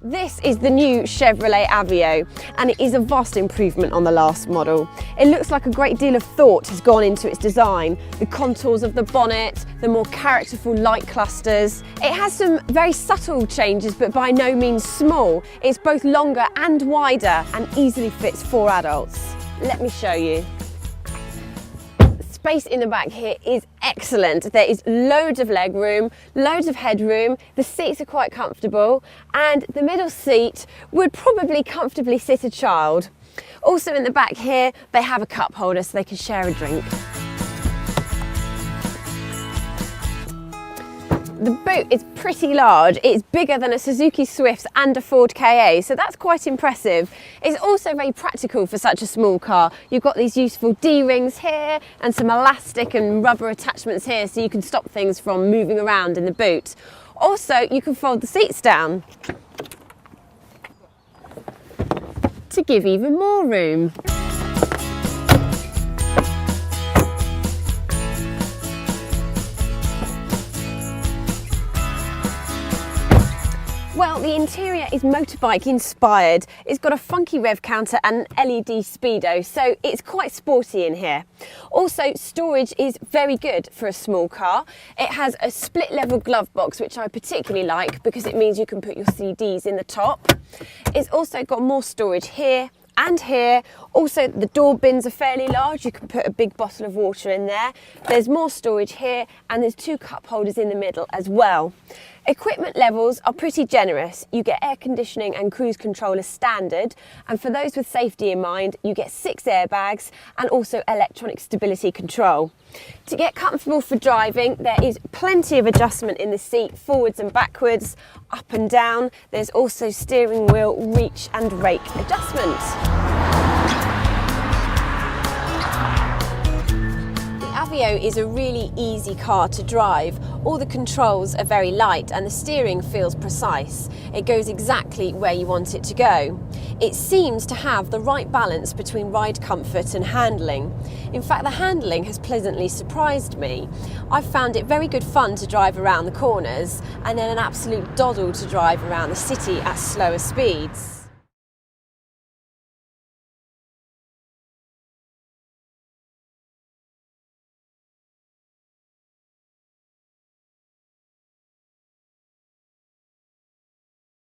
This is the new Chevrolet Aveo, and it is a vast improvement on the last model. It looks like a great deal of thought has gone into its design. The contours of the bonnet, the more characterful light clusters. It has some very subtle changes, but by no means small. It's both longer and wider and easily fits 4 adults. Let me show you. Space in the back here is excellent. There is loads of leg room, loads of headroom. The seats are quite comfortable, and the middle seat would probably comfortably sit a child. Also in the back here, they have a cup holder so they can share a drink. The boot is pretty large. It's bigger than a Suzuki Swift and a Ford Ka, so that's quite impressive. It's also very practical for such a small car. You've got these useful D-rings here and some elastic and rubber attachments here so you can stop things from moving around in the boot. Also, you can fold the seats down to give even more room. Well, the interior is motorbike inspired. It's got a funky rev counter and an LED speedo, so it's quite sporty in here. Also, storage is very good for a small car. It has a split level glove box, which I particularly like because it means you can put your CDs in the top. It's also got more storage here and here. Also, the door bins are fairly large. You can put a big bottle of water in there. There's more storage here, and there's 2 cup holders in the middle as well. Equipment levels are pretty generous. You get air conditioning and cruise control as standard, and for those with safety in mind, you get 6 airbags and also electronic stability control. To get comfortable for driving, there is plenty of adjustment in the seat, forwards and backwards, up and down. There's also steering wheel, reach and rake adjustments. The Aveo is a really easy car to drive. All the controls are very light and the steering feels precise. It goes exactly where you want it to go. It seems to have the right balance between ride comfort and handling. In fact, the handling has pleasantly surprised me. I've found it very good fun to drive around the corners, and then an absolute doddle to drive around the city at slower speeds.